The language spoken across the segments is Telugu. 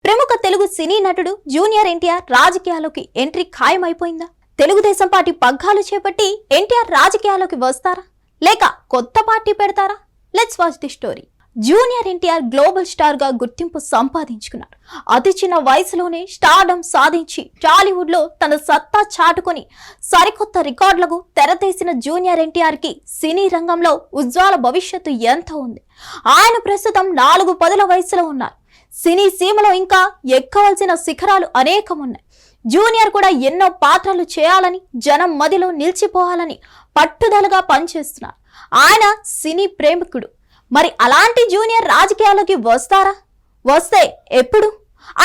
ప్రముఖ తెలుగు సినీ నటుడు జూనియర్ ఎన్టీఆర్ రాజకీయాల్లోకి ఎంట్రీ ఖాయమైపోయిందా? తెలుగుదేశం పార్టీ పగ్గాలు చేపట్టి ఎన్టీఆర్ రాజకీయాల్లోకి వస్తారా, లేక కొత్త పార్టీ పెడతారా? Let's watch the story. Junior NTR global star గా గుర్తింపు సంపాదించుకున్నారు. అతి చిన్న వయసులోనే స్టార్డమ్ సాధించి టాలీవుడ్ లో తన సత్తా చాటుకొని సరికొత్త రికార్డులకు తెరతీసిన జూనియర్ ఎన్టీఆర్ కి సినీ రంగంలో ఉజ్వల భవిష్యత్తు ఎంత ఉంది. ఆయన ప్రస్తుతం 4 పదుల వయసులో ఉన్నారు. సినీ సీమలో ఇంకా ఎక్కవలసిన శిఖరాలు అనేకం ఉన్నాయి. జూనియర్ కూడా ఎన్నో పాత్రలు చేయాలని, జనం మదిలో నిలిచిపోవాలని పట్టుదలగా పనిచేస్తున్నారు. ఆయన సినీ ప్రేమికుడు. మరి అలాంటి జూనియర్ రాజకీయాల్లోకి వస్తారా, వస్తే ఎప్పుడు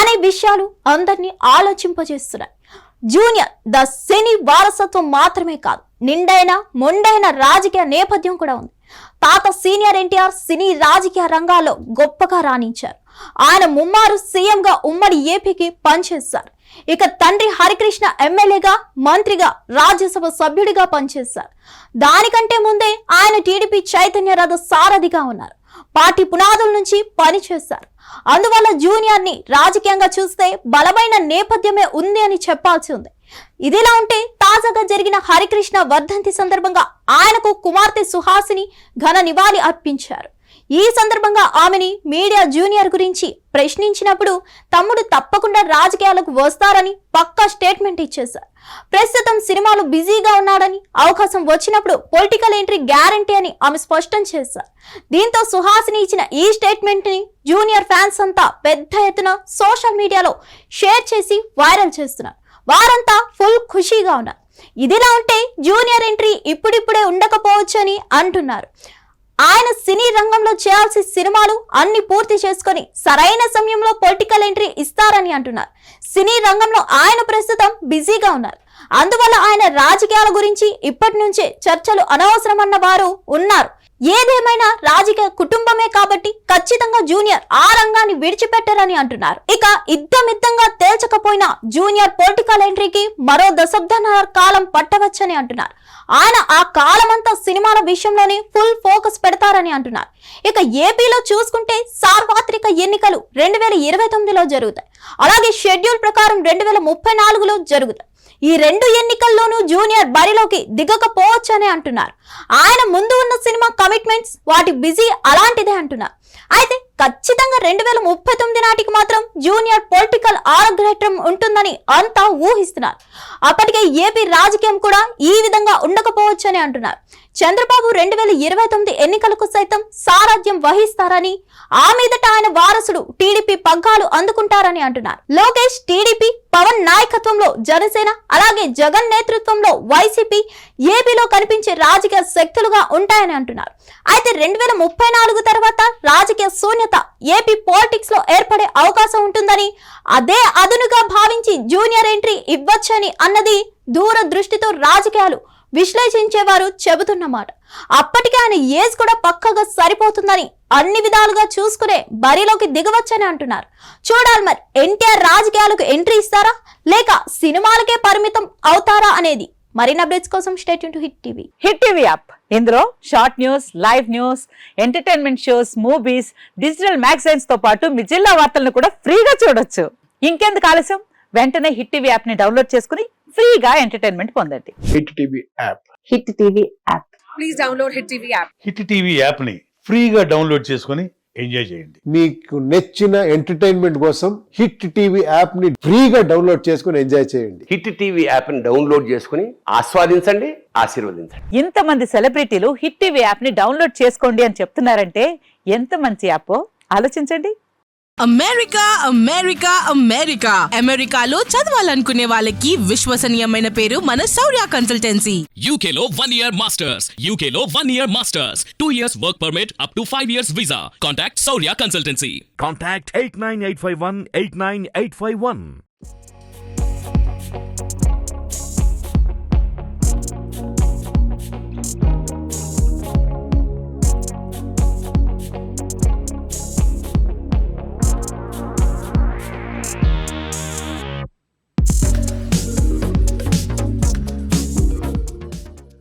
అనే విషయాలు అందరినీ ఆలోచింపజేస్తున్నాయి. జూనియర్ ద సినీ వారసత్వం మాత్రమే కాదు, నిండైన మొండైన రాజకీయ నేపథ్యం కూడా ఉంది. తాత సీనియర్ ఎన్టీఆర్ సినీ రాజకీయ రంగాల్లో గొప్పగా రాణించారు. ఆయన ముమ్మారు సీఎంగా ఉమ్మడి ఏపీకి పనిచేశారు. ఇక తండ్రి హరికృష్ణ ఎమ్మెల్యేగా, మంత్రిగా, రాజ్యసభ సభ్యుడిగా పనిచేశారు. దానికంటే ముందే ఆయన టీడీపీ చైతన్య రథ సారథిగా ఉన్నారు. పార్టీ పునాదుల నుంచి పనిచేశారు. అందువల్ల జూనియర్ ని రాజకీయంగా చూస్తే బలమైన నేపథ్యమే ఉంది అని చెప్పాల్సి ఉంది. ఇదిలా ఉంటే తాజాగా జరిగిన హరికృష్ణ వర్ధంతి సందర్భంగా ఆయనకు కుమార్తె సుహాసిని ఘన నివాళి అర్పించారు. ఈ సందర్భంగా ఆమెని మీడియా జూనియర్ గురించి ప్రశ్నించినప్పుడు తమ్ముడు తప్పకుండా రాజకీయాలకు వస్తారని పక్కా స్టేట్మెంట్ ఇచ్చేశారు. ప్రస్తుతం సినిమాలు బిజీగా ఉన్నాడని, అవకాశం వచ్చినప్పుడు పొలిటికల్ ఎంట్రీ గ్యారంటీ అని ఆమె స్పష్టం చేశారు. దీంతో సుహాసిని ఇచ్చిన ఈ స్టేట్మెంట్ ని జూనియర్ ఫ్యాన్స్ అంతా పెద్ద ఎత్తున సోషల్ మీడియాలో షేర్ చేసి వైరల్ చేస్తున్నారు. వారంతా ఫుల్ ఖుషీగా ఉన్నారు. ఇదిలా ఉంటే జూనియర్ ఎంట్రీ ఇప్పుడిప్పుడే ఉండకపోవచ్చు అని అంటున్నారు. ఆయన సినీ రంగంలో చేయాల్సిన సినిమాలు అన్ని పూర్తి చేసుకొని సరైన సమయంలో పొలిటికల్ ఎంట్రీ ఇస్తారని అంటున్నారు. సినీ రంగంలో ఆయన ప్రస్తుతం బిజీగా ఉన్నారు. అందువల్ల ఆయన రాజకీయాల గురించి ఇప్పటి నుంచే చర్చలు అనవసరమన్న వారు ఉన్నారు. ఏదేమైనా రాజకీయ కుటుంబమే కాబట్టి ఖచ్చితంగా జూనియర్ ఆ రంగాన్ని విడిచిపెట్టారని అంటున్నారు. ఇక ఇద్దమిద్దంగా తేల్చకపోయినా జూనియర్ పొలిటికల్ ఎంట్రీకి మరో దశాబ్దన్నర కాలం పట్టవచ్చని అంటున్నారు. ఆయన ఆ కాలమంతా సినిమాల విషయంలోనే ఫుల్ ఫోకస్ పెడతారని అంటున్నారు. ఇక ఏపీలో చూసుకుంటే సార్వత్రిక ఎన్నికలు 2029లో జరుగుతాయి. అలాగే షెడ్యూల్ ప్రకారం 2034లో జరుగుతాయి. ఈ 2 ఎన్నికల్లోనూ జూనియర్ బరిలోకి దిగకపోవచ్చని అంటున్నారు. ఆయన ముందు ఉన్న సినిమా కమిట్మెంట్స్, వాటి బిజీ అలాంటిదే అంటున్నారు. అయితే ఖచ్చితంగా 2039 నాటికి మాత్రం జూనియర్ పొలిటికల్ ఆగ్రహం ఉంటుందని అంతా ఊహిస్తున్నారు. అప్పటికే ఏపీ రాజకీయం కూడా ఈ విధంగా ఉండకపోవచ్చని అంటున్నారు. చంద్రబాబు 2029 ఎన్నికలకు సైతం సారథ్యం వహిస్తారని, ఆ మీదట ఆయన వారసుడు టీడీపీ పగ్గాలు అందుకుంటారని అంటున్నారు. లోకేష్ టీడీపీ, పవన్ నాయకత్వంలో జనసేన, అలాగే జగన్ నేతృత్వంలో వైసీపీ ఏపీలో కనిపించే రాజకీయ శక్తులుగా ఉంటాయని అంటున్నారు. అయితే 2034 తర్వాత రాజకీయ శూన్యత ఏపీ పాలిటిక్స్ లో ఏర్పడే అవకాశం ఉంటుందని, అదే అదునుగా భావించి జూనియర్ ఎంట్రీ ఇవ్వచ్చని అన్నది దూరదృష్టితో రాజకీయాలు విశ్లేషించేవారు చెబుతున్నమాట. అప్పటికే ఆయన ఏజ్ కూడా పక్కగా సరిపోతుందని, అన్ని విధాలుగా చూసుకునే బరిలోకి దిగవచ్చని అంటున్నారు. చూడాలి మరి ఎన్టీఆర్ రాజకీయాలకు ఎంట్రీ ఇస్తారా, లేక సినిమాలకే పరిమితం అవుతారా అనేది. మరిన్ని అప్డేట్స్ కోసం stay tune to hit TV. Hit TV app, ఇందులో short news, live news, entertainment shows, movies, digital magazines తో పాటు మీ జిల్లా వార్తలను కూడా ఫ్రీగా చూడొచ్చు. ఇంకెందుకు ఆలస్యం, వెంటనే హిట్ టీవీ యాప్ ని డౌన్లోడ్ చేసుకుని ఫ్రీగా ఎంటర్టైన్మెంట్ పొందండి. Hit TV app. Hit TV app. Please download hit TV app. Hit TV app ని ఫ్రీగా డౌన్లోడ్ చేసుకొని ఎంజాయ్ చేయండి. మీకు నచ్చిన ఎంటర్టైన్మెంట్ కోసం హిట్ టీవీ యాప్ ని ఫ్రీగా డౌన్లోడ్ చేసుకొని ఎంజాయ్ చేయండి. హిట్ టీవీ యాప్ ని డౌన్లోడ్ చేసుకుని ఆస్వాదించండి, ఆశీర్వదించండి. ఇంతమంది సెలబ్రిటీలు హిట్ టీవీ యాప్ ని డౌన్లోడ్ చేసుకోండి అని చెప్తున్నారంటే ఎంత మంచి యాప్ ఆలోచించండి. అమెరికా అమెరికా అమెరికా అమెరికాలో చదవాలనుకునే వాళ్ళకి విశ్వసనీయమైన పేరు మన శౌర్య కన్సల్టెన్సీ. UK లో 1 year masters. UK లో 1 year masters. 2 years work permit up to 5 years visa. Contact Saurya Consultancy. Contact 89851 89851.